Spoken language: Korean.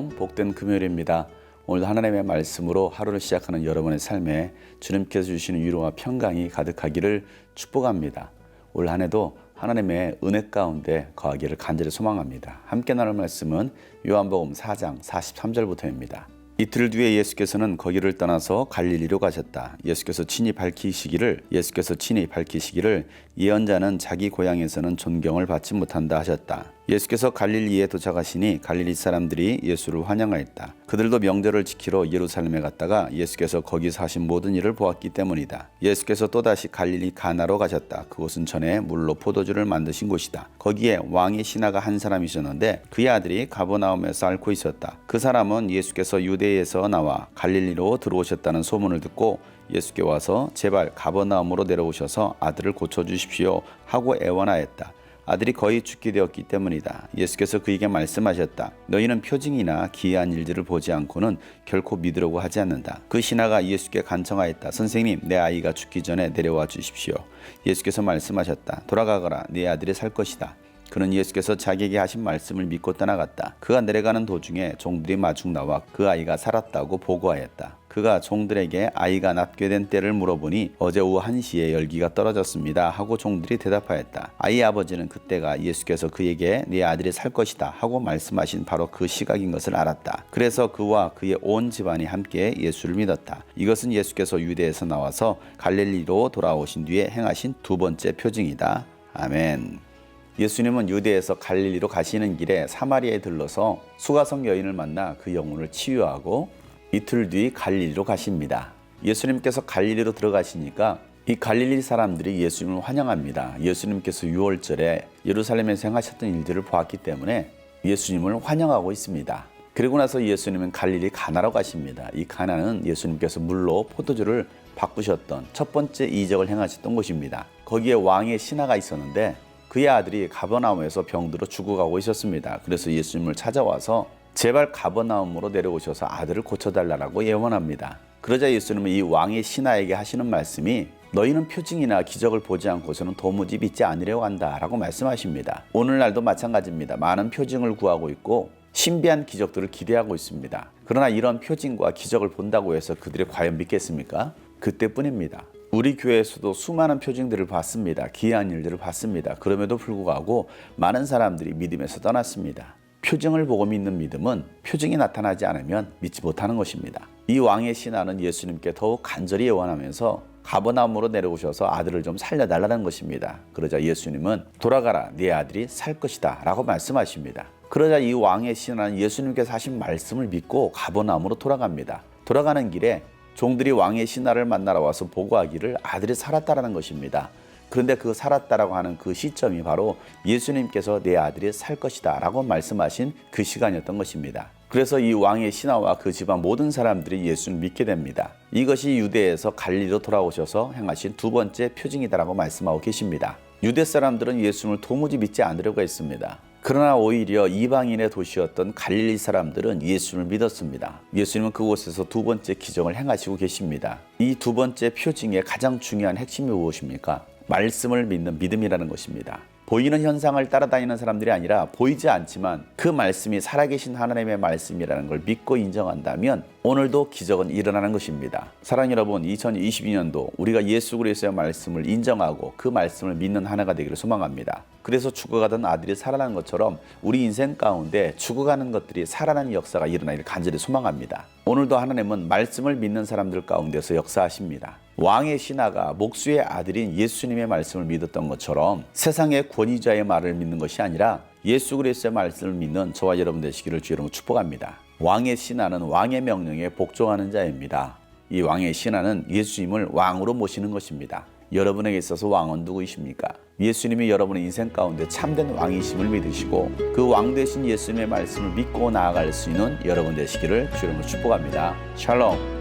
샬롬, 복된 금요일입니다. 오늘 하나님의 말씀으로 하루를 시작하는 여러분의 삶에 주님께서 주시는 위로와 평강이 가득하기를 축복합니다. 올 한 해도 하나님의 은혜 가운데 거하기를 간절히 소망합니다. 함께 나눌 말씀은 요한복음 4장 43절부터입니다. 이틀 뒤에 예수께서는 거기를 떠나서 갈릴리로 가셨다. 예수께서 친히 밝히시기를 예언자는 자기 고향에서는 존경을 받지 못한다 하셨다. 예수께서 갈릴리에 도착하시니 갈릴리 사람들이 예수를 환영하였다. 그들도 명절을 지키러 예루살렘에 갔다가 예수께서 거기서 하신 모든 일을 보았기 때문이다. 예수께서 또다시 갈릴리 가나로 가셨다. 그곳은 전에 물로 포도주를 만드신 곳이다. 거기에 왕의 신하가 한 사람이 있었는데 그의 아들이 가버나움에서 앓고 있었다. 그 사람은 예수께서 유대에서 나와 갈릴리로 들어오셨다는 소문을 듣고 예수께 와서 제발 가버나움으로 내려오셔서 아들을 고쳐주십시오 하고 애원하였다. 아들이 거의 죽게 되었기 때문이다. 예수께서 그에게 말씀하셨다. 너희는 표징이나 기이한 일들을 보지 않고는 결코 믿으려고 하지 않는다. 그 신하가 예수께 간청하였다. 선생님, 내 아이가 죽기 전에 내려와 주십시오. 예수께서 말씀하셨다. 돌아가거라, 네 아들이 살 것이다. 그는 예수께서 자기에게 하신 말씀을 믿고 떠나갔다. 그가 내려가는 도중에 종들이 마중 나와 그 아이가 살았다고 보고하였다. 그가 종들에게 아이가 낫게 된 때를 물어보니 어제 오후 1시에 열기가 떨어졌습니다 하고 종들이 대답하였다. 아이의 아버지는 그때가 예수께서 그에게 네 아들이 살 것이다 하고 말씀하신 바로 그 시각인 것을 알았다. 그래서 그와 그의 온 집안이 함께 예수를 믿었다. 이것은 예수께서 유대에서 나와서 갈릴리로 돌아오신 뒤에 행하신 두 번째 표징이다. 아멘. 예수님은 유대에서 갈릴리로 가시는 길에 사마리아에 들러서 수가성 여인을 만나 그 영혼을 치유하고 이틀 뒤 갈릴리로 가십니다. 예수님께서 갈릴리로 들어가시니까 이 갈릴리 사람들이 예수님을 환영합니다. 예수님께서 6월절에 예루살렘에서 행하셨던 일들을 보았기 때문에 예수님을 환영하고 있습니다. 그리고 나서 예수님은 갈릴리 가나로 가십니다. 이 가나는 예수님께서 물로 포도주를 바꾸셨던 첫 번째 이적을 행하셨던 곳입니다. 거기에 왕의 신하가 있었는데 그의 아들이 가버나움에서 병들어 죽어가고 있었습니다. 그래서 예수님을 찾아와서 제발 가버나움으로 내려오셔서 아들을 고쳐달라고 예언합니다. 그러자 예수님은 이 왕의 신하에게 하시는 말씀이 너희는 표징이나 기적을 보지 않고서는 도무지 믿지 않으려고 한다라고 말씀하십니다. 오늘날도 마찬가지입니다. 많은 표징을 구하고 있고 신비한 기적들을 기대하고 있습니다. 그러나 이런 표징과 기적을 본다고 해서 그들이 과연 믿겠습니까? 그때뿐입니다. 우리 교회에서도 수많은 표징들을 봤습니다. 기이한 일들을 봤습니다. 그럼에도 불구하고 많은 사람들이 믿음에서 떠났습니다. 표징을 보고 믿는 믿음은 표징이 나타나지 않으면 믿지 못하는 것입니다. 이 왕의 신하는 예수님께 더욱 간절히 애원하면서 가버나움으로 내려오셔서 아들을 좀 살려달라는 것입니다. 그러자 예수님은 돌아가라, 네 아들이 살 것이다 라고 말씀하십니다. 그러자 이 왕의 신하는 예수님께서 하신 말씀을 믿고 가버나움으로 돌아갑니다. 돌아가는 길에 종들이 왕의 신하를 만나러 와서 보고하기를 아들이 살았다라는 것입니다. 그런데 그 살았다라고 하는 그 시점이 바로 예수님께서 내 아들이 살 것이다 라고 말씀하신 그 시간이었던 것입니다. 그래서 이 왕의 신하와 그 집안 모든 사람들이 예수를 믿게 됩니다. 이것이 유대에서 갈릴리로 돌아오셔서 행하신 두 번째 표징이다라고 말씀하고 계십니다. 유대 사람들은 예수님을 도무지 믿지 않으려고 했습니다. 그러나 오히려 이방인의 도시였던 갈릴리 사람들은 예수님을 믿었습니다. 예수님은 그곳에서 두 번째 기적을 행하시고 계십니다. 이 두 번째 표징의 가장 중요한 핵심이 무엇입니까? 말씀을 믿는 믿음이라는 것입니다. 보이는 현상을 따라다니는 사람들이 아니라 보이지 않지만 그 말씀이 살아계신 하나님의 말씀이라는 걸 믿고 인정한다면 오늘도 기적은 일어나는 것입니다. 사랑하는 여러분, 2022년도 우리가 예수 그리스도의 말씀을 인정하고 그 말씀을 믿는 한 해가 되기를 소망합니다. 그래서 죽어가던 아들이 살아난 것처럼 우리 인생 가운데 죽어가는 것들이 살아나는 역사가 일어나기를 간절히 소망합니다. 오늘도 하나님은 말씀을 믿는 사람들 가운데서 역사하십니다. 왕의 신하가 목수의 아들인 예수님의 말씀을 믿었던 것처럼 세상의 권위자의 말을 믿는 것이 아니라 예수 그리스도의 말씀을 믿는 저와 여러분 되시기를 주의로 축복합니다. 왕의 신하는 왕의 명령에 복종하는 자입니다. 이 왕의 신하는 예수님을 왕으로 모시는 것입니다. 여러분에게 있어서 왕은 누구이십니까? 예수님이 여러분의 인생 가운데 참된 왕이심을 믿으시고 그 왕 되신 예수님의 말씀을 믿고 나아갈 수 있는 여러분 되시기를 주님으로 축복합니다. 샬롬.